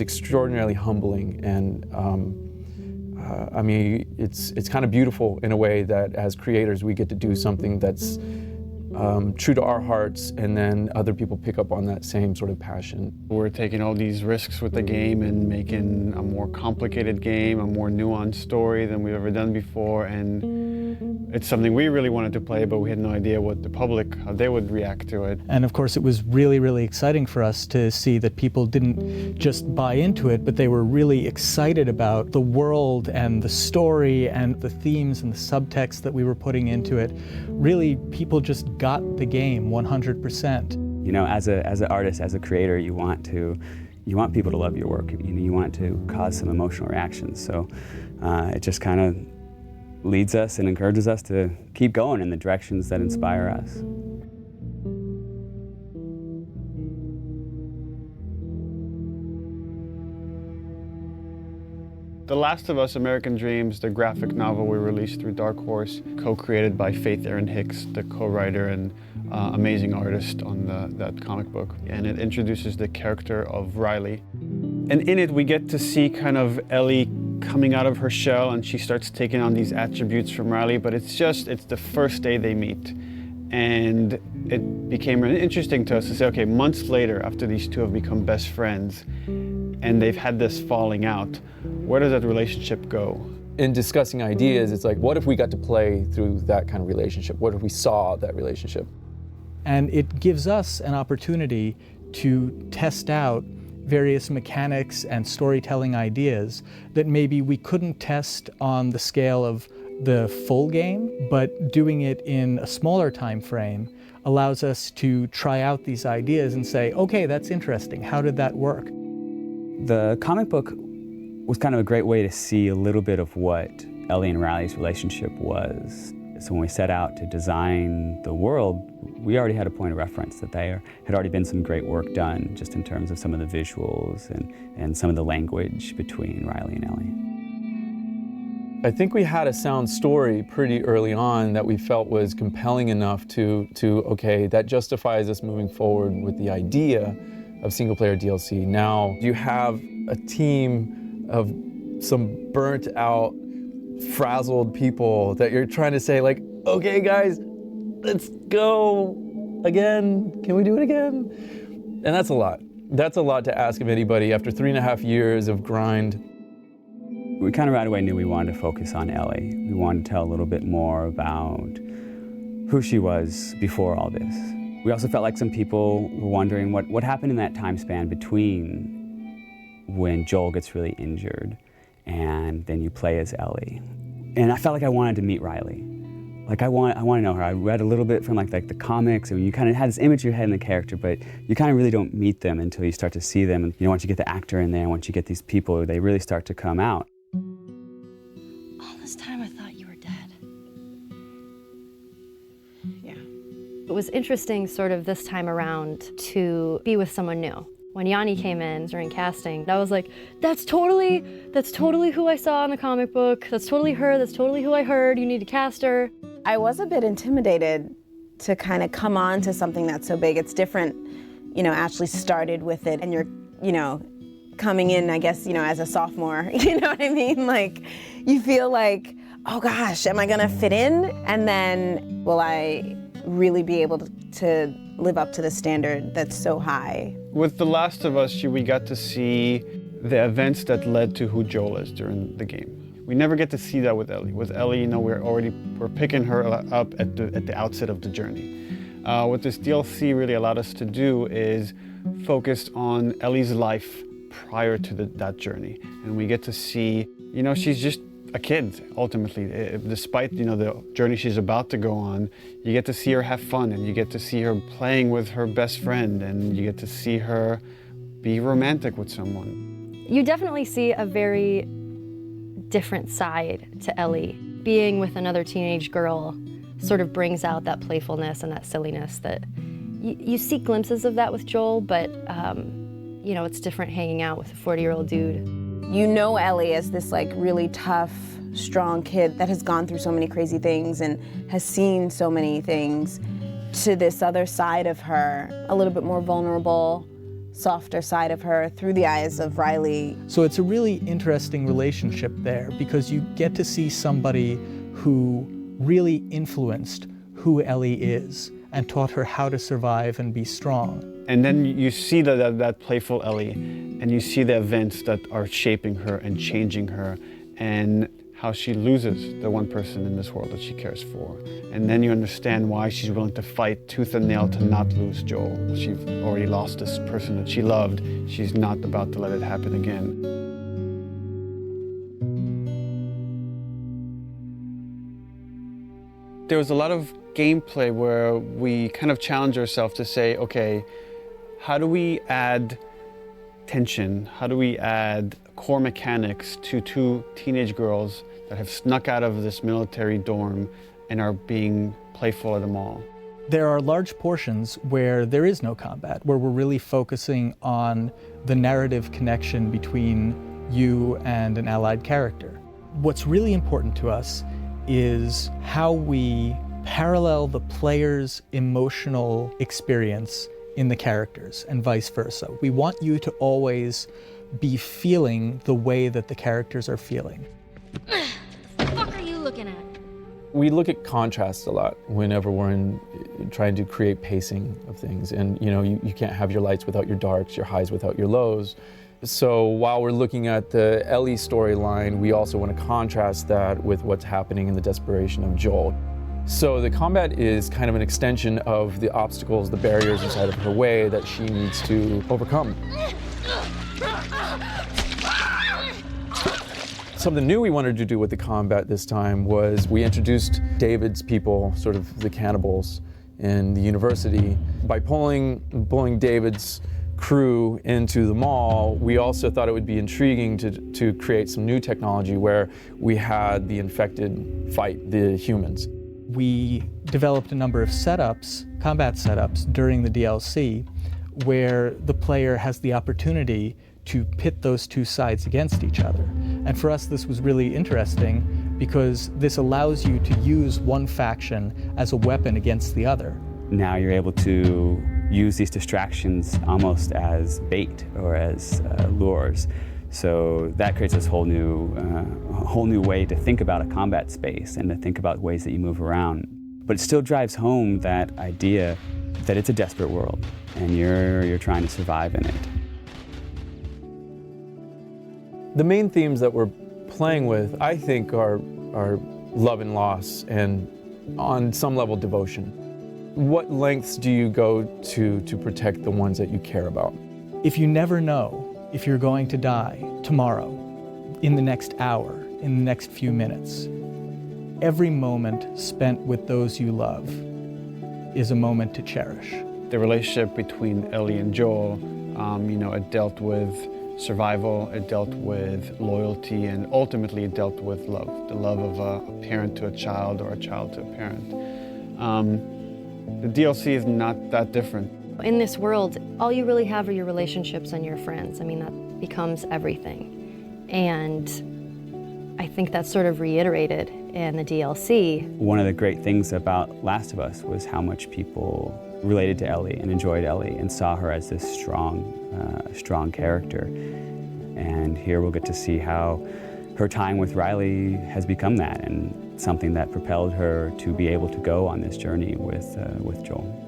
it's extraordinarily humbling, and I mean, it's kind of beautiful in a way that as creators we get to do something that's true to our hearts, and then other people pick up on that same sort of passion. We're taking all these risks with the game and making a more complicated game, a more nuanced story than we've ever done before, and it's something we really wanted to play, but we had no idea what the public, how they would react to it. And of course it was really, really exciting for us to see that people didn't just buy into it, but they were really excited about the world and the story and the themes and the subtext that we were putting into it. Really, people just got the game 100%. You know, as an artist, as a creator, you want people to love your work. You want to cause some emotional reactions. So it just kind of leads us and encourages us to keep going in the directions that inspire us. The Last of Us: American Dreams, the graphic novel we released through Dark Horse, co-created by Faith Erin Hicks, the co-writer and amazing artist on that comic book. And it introduces the character of Riley. And in it, we get to see kind of Ellie coming out of her shell, and she starts taking on these attributes from Riley, but it's the first day they meet. And it became really interesting to us to say, okay, months later, after these two have become best friends, and they've had this falling out, where does that relationship go? In discussing ideas, it's like, what if we got to play through that kind of relationship? What if we saw that relationship? And it gives us an opportunity to test out various mechanics and storytelling ideas that maybe we couldn't test on the scale of the full game, but doing it in a smaller time frame allows us to try out these ideas and say, okay, that's interesting. How did that work? The comic book was kind of a great way to see a little bit of what Ellie and Riley's relationship was. So when we set out to design the world, we already had a point of reference that there had already been some great work done just in terms of some of the visuals and some of the language between Riley and Ellie. I think we had a sound story pretty early on that we felt was compelling enough to okay, that justifies us moving forward with the idea of single-player DLC. Now you have a team of some burnt-out, frazzled people that you're trying to say, like, okay guys, let's go again. Can we do it again? And that's a lot. That's a lot to ask of anybody after 3.5 years of grind. We kind of right away knew we wanted to focus on Ellie. We wanted to tell a little bit more about who she was before all this. We also felt like some people were wondering what happened in that time span between when Joel gets really injured and then you play as Ellie. And I felt like I wanted to meet Riley. Like I want to know her. I read a little bit from like the comics, and you kind of had this image in your head in the character, but you kind of really don't meet them until you start to see them. And once you get the actor in there, once you get these people, they really start to come out. All this time I thought you were dead. Yeah. It was interesting sort of this time around to be with someone new. When Yanni came in during casting, I was like, that's totally who I saw in the comic book. That's totally her, that's totally who I heard. You need to cast her. I was a bit intimidated to kind of come on to something that's so big. It's different, Ashley started with it and you're, coming in, I guess, as a sophomore, you know what I mean? Like, you feel like, oh gosh, am I gonna fit in? And then, will I really be able to live up to the standard that's so high? With The Last of Us, we got to see the events that led to who Joel is during the game. We never get to see that with Ellie. With Ellie, we're picking her up at the outset of the journey. What this DLC really allowed us to do is focus on Ellie's life prior to that journey. And we get to see, she's just a kid, ultimately. Despite, the journey she's about to go on, you get to see her have fun, and you get to see her playing with her best friend, and you get to see her be romantic with someone. You definitely see a very different side to Ellie. Being with another teenage girl sort of brings out that playfulness and that silliness that you see glimpses of that with Joel, but it's different hanging out with a 40-year-old dude. You know Ellie as this really tough, strong kid that has gone through so many crazy things and has seen so many things, to this other side of her, a little bit more vulnerable, softer side of her through the eyes of Riley. So it's a really interesting relationship there because you get to see somebody who really influenced who Ellie is and taught her how to survive and be strong. And then you see that playful Ellie, and you see the events that are shaping her and changing her, and how she loses the one person in this world that she cares for. And then you understand why she's willing to fight tooth and nail to not lose Joel. She's already lost this person that she loved. She's not about to let it happen again. There was a lot of gameplay where we kind of challenge ourselves to say, okay, how do we add tension? How do we add core mechanics to two teenage girls that have snuck out of this military dorm and are being playful at the mall? There are large portions where there is no combat, where we're really focusing on the narrative connection between you and an allied character. What's really important to us is how we parallel the player's emotional experience in the characters and vice versa. We want you to always be feeling the way that the characters are feeling. What the fuck are you looking at? We look at contrast a lot whenever we're trying to create pacing of things. And you can't have your lights without your darks, your highs without your lows. So while we're looking at the Ellie storyline, we also want to contrast that with what's happening in the desperation of Joel. So the combat is kind of an extension of the obstacles, the barriers inside of her way that she needs to overcome. Something new we wanted to do with the combat this time was we introduced David's people, sort of the cannibals in the university. By pulling David's crew into the mall, we also thought it would be intriguing to create some new technology where we had the infected fight the humans. We developed a number of setups, combat setups, during the DLC where the player has the opportunity to pit those two sides against each other. And for us, this was really interesting because this allows you to use one faction as a weapon against the other. Now you're able to use these distractions almost as bait or as lures. So that creates this whole new way to think about a combat space and to think about ways that you move around. But it still drives home that idea that it's a desperate world and you're trying to survive in it. The main themes that we're playing with, I think, are love and loss and, on some level, devotion. What lengths do you go to protect the ones that you care about? If you never know if you're going to die tomorrow, in the next hour, in the next few minutes, every moment spent with those you love is a moment to cherish. The relationship between Ellie and Joel, it dealt with survival, it dealt with loyalty, and ultimately it dealt with love. The love of a parent to a child or a child to a parent. The DLC is not that different. In this world, all you really have are your relationships and your friends. I mean, that becomes everything. And I think that's sort of reiterated in the DLC. One of the great things about Last of Us was how much people related to Ellie and enjoyed Ellie and saw her as this strong character. And here we'll get to see how her time with Riley has become that and something that propelled her to be able to go on this journey with Joel.